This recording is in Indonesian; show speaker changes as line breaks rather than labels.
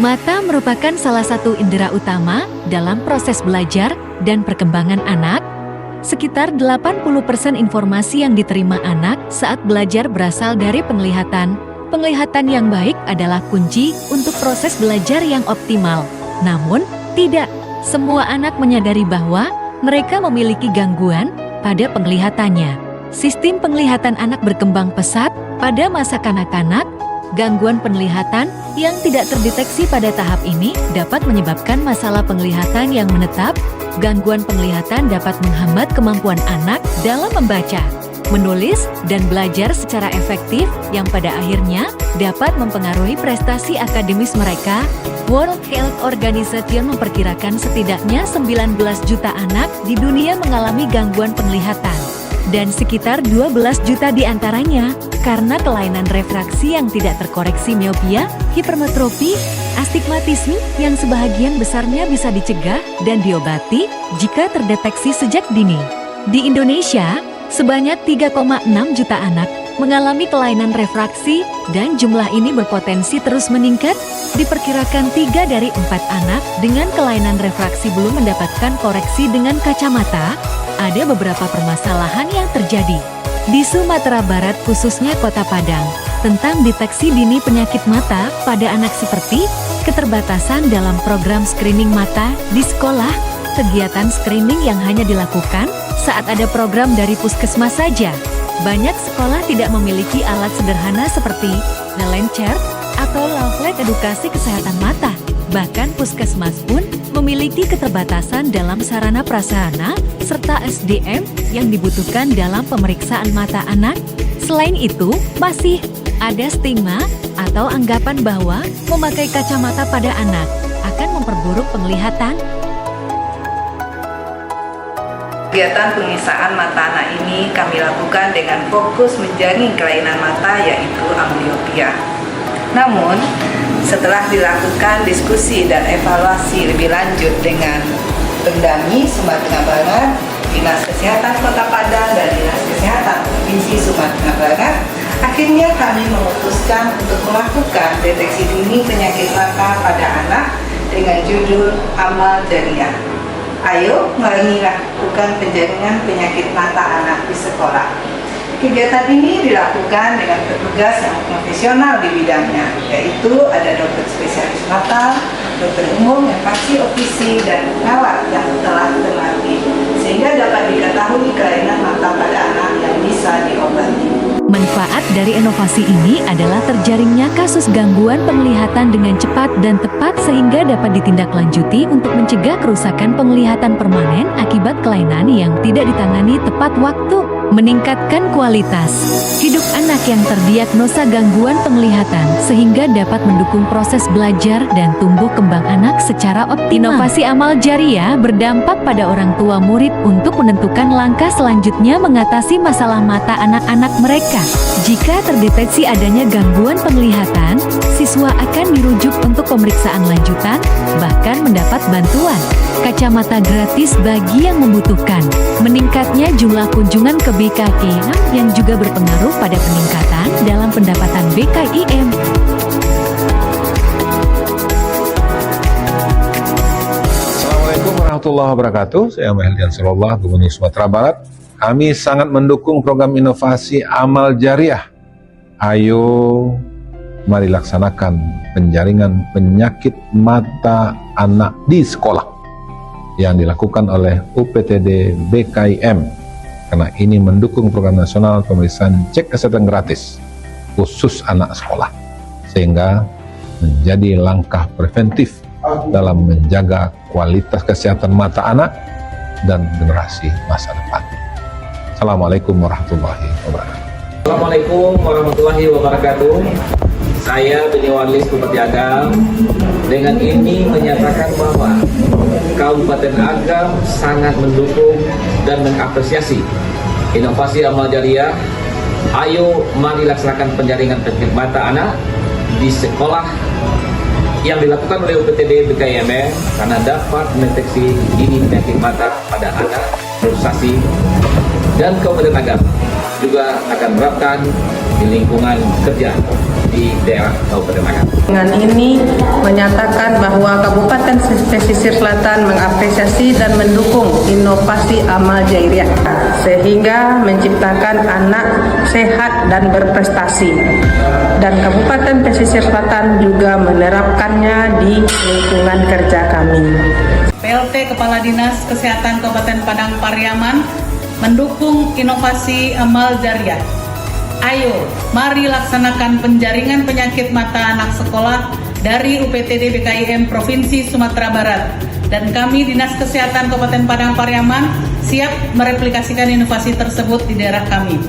Mata merupakan salah satu indera utama dalam proses belajar dan perkembangan anak. Sekitar 80% informasi yang diterima anak saat belajar berasal dari penglihatan. Penglihatan yang baik adalah kunci untuk proses belajar yang optimal. Namun, tidak semua anak menyadari bahwa mereka memiliki gangguan pada penglihatannya. Sistem penglihatan anak berkembang pesat pada masa kanak-kanak. Gangguan penglihatan yang tidak terdeteksi pada tahap ini dapat menyebabkan masalah penglihatan yang menetap. Gangguan penglihatan dapat menghambat kemampuan anak dalam membaca, menulis, dan belajar secara efektif yang pada akhirnya dapat mempengaruhi prestasi akademis mereka. World Health Organization memperkirakan setidaknya 19 juta anak di dunia mengalami gangguan penglihatan. Dan sekitar 12 juta di antaranya karena kelainan refraksi yang tidak terkoreksi, miopia, hipermetropi, astigmatisme yang sebahagian besarnya bisa dicegah dan diobati jika terdeteksi sejak dini. Di Indonesia, sebanyak 3,6 juta anak mengalami kelainan refraksi dan jumlah ini berpotensi terus meningkat. Diperkirakan 3 dari 4 anak dengan kelainan refraksi belum mendapatkan koreksi dengan kacamata. Ada beberapa permasalahan yang terjadi di Sumatera Barat, khususnya Kota Padang, tentang deteksi dini penyakit mata pada anak seperti keterbatasan dalam program screening mata di sekolah, kegiatan screening yang hanya dilakukan saat ada program dari puskesmas saja. Banyak sekolah tidak memiliki alat sederhana seperti Nelencer atau leaflet edukasi kesehatan mata. Bahkan puskesmas pun memiliki keterbatasan dalam sarana prasarana serta SDM yang dibutuhkan dalam pemeriksaan mata anak. Selain itu, masih ada stigma atau anggapan bahwa memakai kacamata pada anak akan memperburuk penglihatan.
Kegiatan pengisaan mata anak ini kami lakukan dengan fokus menjaring kelainan mata, yaitu amblyopia. Namun, setelah dilakukan diskusi dan evaluasi lebih lanjut dengan Pemdami Sumatera Barat, Dinas Kesehatan Kota Padang, dan Dinas Kesehatan Provinsi Sumatera Barat, akhirnya kami memutuskan untuk melakukan deteksi dini penyakit mata pada anak dengan judul Amal Jariah. Ayo, mari lakukan penjaringan penyakit mata anak di sekolah. Kegiatan ini dilakukan dengan petugas yang profesional di bidangnya, yaitu ada dokter spesialis mata, dokter umum yang pasti OPC, dan perawat yang telah terlatih, sehingga dapat diketahui kelainan mata pada anak yang bisa diobati.
Manfaat dari inovasi ini adalah terjaringnya kasus gangguan penglihatan dengan cepat dan tepat sehingga dapat ditindaklanjuti untuk mencegah kerusakan penglihatan permanen akibat kelainan yang tidak ditangani tepat waktu. Meningkatkan kualitas hidup anak yang terdiagnosa gangguan penglihatan sehingga dapat mendukung proses belajar dan tumbuh kembang anak secara optimal. Inovasi Amal Jariah berdampak pada orang tua murid untuk menentukan langkah selanjutnya mengatasi masalah mata anak-anak mereka. Jika terdeteksi adanya gangguan penglihatan, siswa akan dirujuk untuk pemeriksaan lanjutan, bahkan mendapat bantuan kacamata gratis bagi yang membutuhkan. Meningkatnya jumlah kunjungan ke BKIM yang juga berpengaruh pada peningkatan dalam pendapatan BKIM.
Assalamualaikum warahmatullahi wabarakatuh. Saya Maheldi Ansarullah, Gubernur Sumatera Barat. Kami sangat mendukung program inovasi Amal Jariah. Ayo, mari laksanakan penjaringan penyakit mata anak di sekolah yang dilakukan oleh UPTD BKIM, karena ini mendukung program nasional pemeriksaan cek kesehatan gratis khusus anak sekolah, sehingga menjadi langkah preventif dalam menjaga kualitas kesehatan mata anak dan generasi masa depan. Assalamualaikum warahmatullahi wabarakatuh.
Assalamualaikum warahmatullahi wabarakatuh. Saya Beni Warlis Bupati Agam dengan ini menyatakan bahwa Kabupaten Agam sangat mendukung dan mengapresiasi inovasi Amal Jariah. Ayo mari laksanakan penjaringan penyakit mata anak di sekolah yang dilakukan oleh UPTD BKIM karena dapat mendeteksi dini penyakit mata pada anak. Organisasi dan Kabupaten Agam juga akan menerapkan di lingkungan kerja di di daerah Kabupaten Agam.
Dengan ini menyatakan bahwa Kabupaten Pesisir Selatan mengapresiasi dan mendukung inovasi amal jariah sehingga menciptakan anak sehat dan berprestasi. Dan Kabupaten Pesisir Selatan juga menerapkannya di lingkungan kerja kami.
PLT Kepala Dinas Kesehatan Kabupaten Padang Pariaman mendukung inovasi amal jariah. Ayo, mari laksanakan penjaringan penyakit mata anak sekolah dari UPTD BKIM Provinsi Sumatera Barat. Dan kami Dinas Kesehatan Kabupaten Padang Pariaman siap mereplikasikan inovasi tersebut di daerah kami.